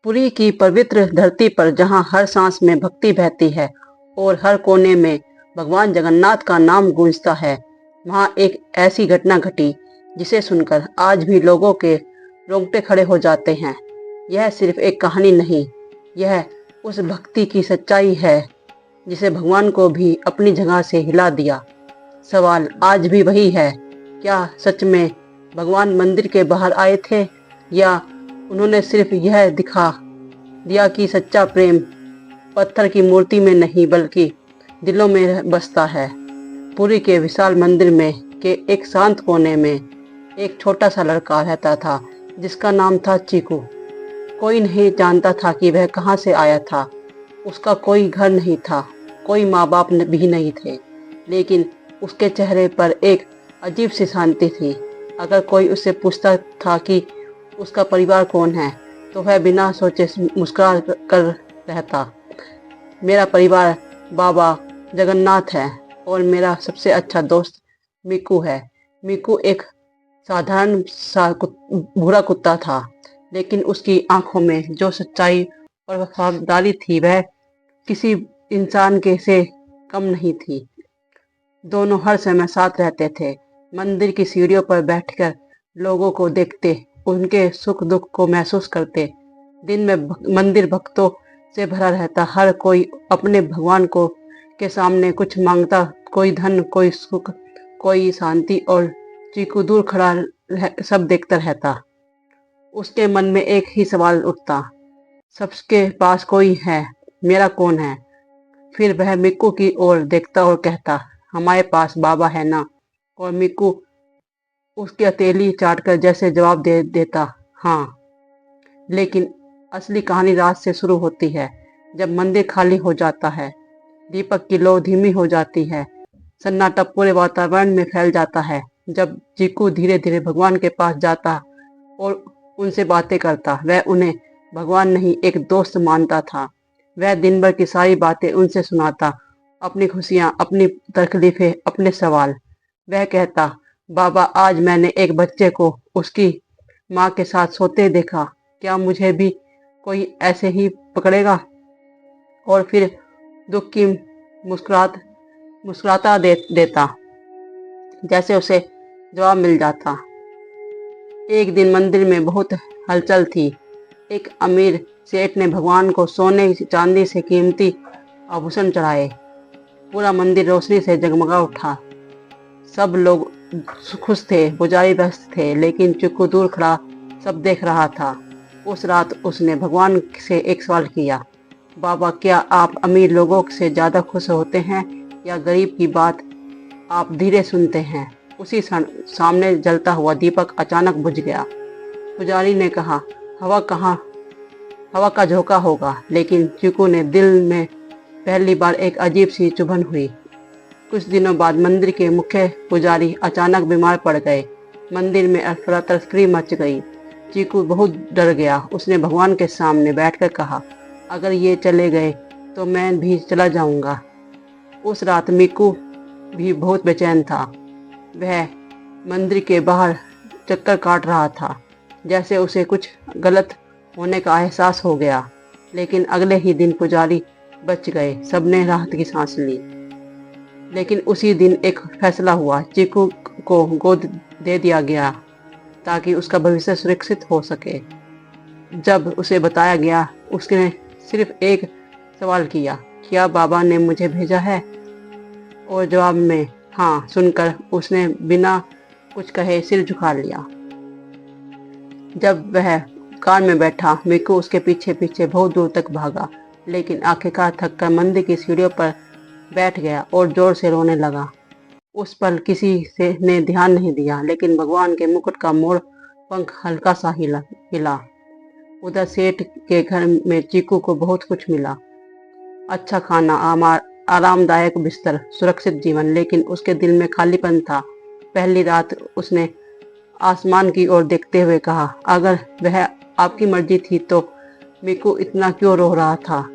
पुरी की पवित्र धरती पर जहाँ हर सांस में भक्ति बहती है और हर कोने में भगवान जगन्नाथ का नाम गूंजता है, वहाँ एक ऐसी घटना घटी जिसे सुनकर आज भी लोगों के रोंगटे खड़े हो जाते हैं। यह सिर्फ एक कहानी नहीं, यह उस भक्ति की सच्चाई है जिसे भगवान को भी अपनी जगह से हिला दिया। सवाल आज भी वही है, क्या सच में भगवान मंदिर के बाहर आए थे, या उन्होंने सिर्फ यह दिखा दिया कि सच्चा प्रेम पत्थर की मूर्ति में नहीं बल्कि दिलों में बसता है। पुरी के विशाल मंदिर में के एक शांत कोने में एक छोटा सा लड़का रहता था जिसका नाम था चीकू। कोई नहीं जानता था कि वह कहाँ से आया था। उसका कोई घर नहीं था, कोई माँ बाप भी नहीं थे, लेकिन उसके चेहरे पर एक अजीब सी शांति थी। अगर कोई उससे पूछता था कि उसका परिवार कौन है, तो वह बिना सोचे मुस्कुरा कर रहता, मेरा परिवार बाबा जगन्नाथ है और मेरा सबसे अच्छा दोस्त मिकू है। मिकू एक साधारण सा भूरा कुत्ता था, लेकिन उसकी आंखों में जो सच्चाई और वफादारी थी वह किसी इंसान के से कम नहीं थी। दोनों हर समय साथ रहते थे, मंदिर की सीढ़ियों पर बैठकर लोगों को देखते, उनके सुख दुख को महसूस करते। दिन में मंदिर भक्तों से भरा रहता, हर कोई अपने भगवान को के सामने कुछ मांगता, कोई धन, कोई सुख, कोई शांति, और चीकू दूर खड़ा सब देखता रहता। उसके मन में एक ही सवाल उठता, सबके पास कोई है, मेरा कौन है? फिर वह मिक्कू की ओर देखता और कहता, हमारे पास बाबा है ना? और मिक्कू उसकी हथेली चाटकर जैसे जवाब दे देता, हाँ। लेकिन असली कहानी रात से शुरू होती है, जब मंदिर खाली हो जाता है, दीपक की लौ धीमी हो जाती है, सन्नाटा पूरे वातावरण में फैल जाता है। जब चीकू धीरे धीरे भगवान के पास जाता और उनसे बातें करता, वह उन्हें भगवान नहीं एक दोस्त मानता था। वह दिन भर की सारी बातें उनसे सुनाता, अपनी खुशियाँ, अपनी तकलीफें, अपने सवाल। वह कहता, बाबा आज मैंने एक बच्चे को उसकी माँ के साथ सोते देखा, क्या मुझे भी कोई ऐसे ही पकड़ेगा? और फिर दुख की मुस्कुराता देता, जैसे उसे जवाब मिल जाता। एक दिन मंदिर में बहुत हलचल थी। एक अमीर सेठ ने भगवान को सोने चांदी से कीमती आभूषण चढ़ाए। पूरा मंदिर रोशनी से जगमगा उठा। सब लोग खुश थे, पुजारी व्यस्त थे, लेकिन चिक्कू दूर खड़ा सब देख रहा था। उस रात उसने भगवान से एक सवाल किया, बाबा क्या आप अमीर लोगों से ज़्यादा खुश होते हैं या गरीब की बात आप धीरे सुनते हैं? उसी क्षण सामने जलता हुआ दीपक अचानक बुझ गया। पुजारी ने कहा, हवा का झोंका होगा। लेकिन चिक्कू ने दिल में पहली बार एक अजीब सी चुभन हुई। कुछ दिनों बाद मंदिर के मुख्य पुजारी अचानक बीमार पड़ गए। मंदिर में अफरा तफरी मच गई। चीकू बहुत डर गया। उसने भगवान के सामने बैठकर कहा, अगर ये चले गए तो मैं भी चला जाऊंगा। उस रात मिकू भी बहुत बेचैन था। वह मंदिर के बाहर चक्कर काट रहा था, जैसे उसे कुछ गलत होने का एहसास हो गया। लेकिन अगले ही दिन पुजारी बच गए। सबने राहत की सांस ली। लेकिन उसी दिन एक फैसला हुआ। चीकू को गोद दे दिया गया ताकि उसका भविष्य सुरक्षित हो सके। जब उसे बताया गया, उसने सिर्फ एक सवाल किया, क्या बाबा ने मुझे भेजा है? और जवाब में हाँ सुनकर उसने बिना कुछ कहे सिर झुका लिया। जब वह कार में बैठा, मिकू उसके पीछे पीछे बहुत दूर तक भागा, लेकिन आखिरकार थककर मंदिर की सीढ़ियों पर बैठ गया और जोर से रोने लगा। उस पल किसी से ने ध्यान नहीं दिया, लेकिन भगवान के मुकुट का मोड़ पंख हल्का सा हिला। उधर सेठ के घर में चीकू को बहुत कुछ मिला, अच्छा खाना, आरामदायक बिस्तर, सुरक्षित जीवन, लेकिन उसके दिल में खालीपन था। पहली रात उसने आसमान की ओर देखते हुए कहा, अगर वह आपकी मर्जी थी तो मिकू इतना क्यों रो रहा था?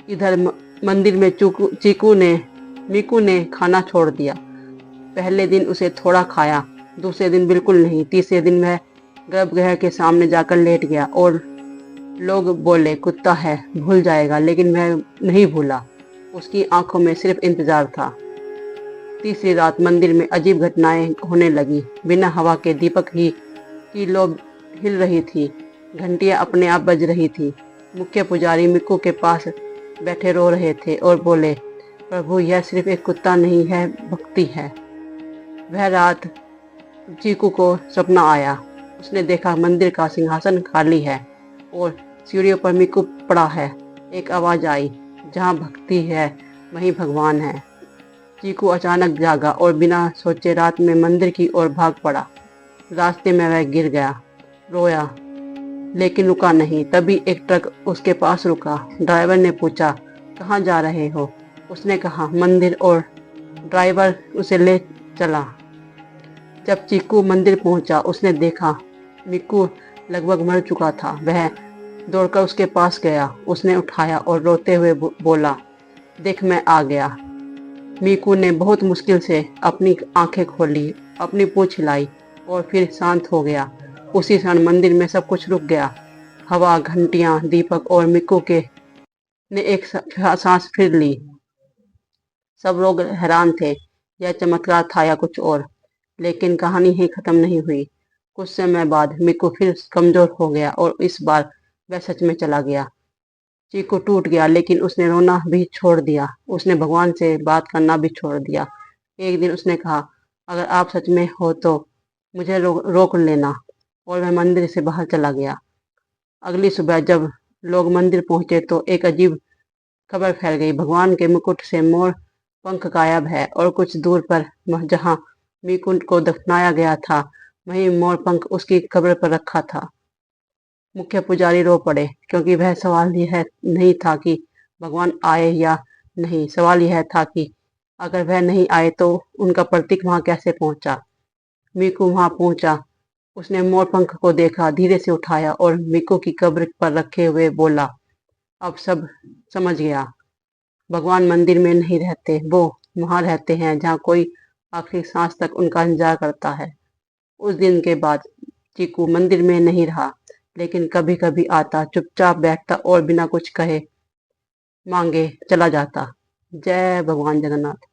इधर मंदिर में मिकू ने खाना छोड़ दिया। पहले दिन उसे थोड़ा खाया, दूसरे दिन बिल्कुल नहीं, तीसरे दिन वह गर्भगृह के सामने जाकर लेट गया और लोग बोले कुत्ता है, भूल जाएगा, लेकिन मैं नहीं भूला। उसकी आंखों में सिर्फ इंतजार था। तीसरी रात मंदिर में अजीब घटनाएं होने लगी। बिना हवा के दीपक ही की लो हिल रही थी। घंटियां अपने आप बज रही थी। मुख्य पुजारी मिक्कू के पास बैठे रो रहे थे और बोले, प्रभु, यह सिर्फ एक कुत्ता नहीं है, भक्ति है। वह रात चीकू को सपना आया। उसने देखा मंदिर का सिंहासन खाली है और सीढ़ियों पर मिक्कू पड़ा है। एक आवाज आई, जहाँ भक्ति है वहीं भगवान है। चीकू अचानक जागा और बिना सोचे रात में मंदिर की ओर भाग पड़ा। रास्ते में वह गिर गया, रोया, लेकिन रुका नहीं। तभी एक ट्रक उसके पास रुका। ड्राइवर ने पूछा, कहाँ जा रहे हो? उसने कहा, मंदिर। और ड्राइवर उसे ले चला। जब चीकू मंदिर पहुंचा, उसने देखा मिक्कू लगभग मर चुका था। वह दौड़कर उसके पास गया, उसने उठाया और रोते हुए बोला, देख, मैं आ गया। मिक्कू ने बहुत मुश्किल से अपनी आंखें खोली, अपनी पूंछ हिलाई और फिर शांत हो गया। उसी क्षण मंदिर में सब कुछ रुक गया। हवा, घंटियां, दीपक और मिक्कू के ने एक सांस फिर ली। सब लोग हैरान थे, यह चमत्कार था या कुछ और। लेकिन कहानी ही खत्म नहीं हुई। कुछ समय बाद मिक्कू फिर कमजोर हो गया और इस बार वह सच में चला गया। चीकू टूट गया, लेकिन उसने रोना भी छोड़ दिया। उसने भगवान से बात करना भी छोड़ दिया। एक दिन उसने कहा, अगर आप सच में हो तो मुझे रोक लेना। और वह मंदिर से बाहर चला गया। अगली सुबह जब लोग मंदिर पहुंचे तो एक अजीब खबर फैल गई। भगवान के मुकुट से मोर पंख गायब है और कुछ दूर पर जहां मुकुट को दफनाया गया था, वहीं मोर पंख उसकी कब्र पर रखा था। मुख्य पुजारी रो पड़े, क्योंकि वह सवाल यह नहीं था कि भगवान आए या नहीं। सवाल यह था कि अगर वह नहीं आए तो उनका प्रतीक वहां कैसे पहुंचा। मीकू वहां पहुंचा। उसने मोर पंख को देखा, धीरे से उठाया और मीकू की कब्र पर रखे हुए बोला, अब सब समझ गया। भगवान मंदिर में नहीं रहते, वो वहां रहते हैं जहाँ कोई आखिरी सांस तक उनका इंतजार करता है। उस दिन के बाद चीकू मंदिर में नहीं रहा, लेकिन कभी कभी आता, चुपचाप बैठता और बिना कुछ कहे मांगे चला जाता। जय भगवान जगन्नाथ।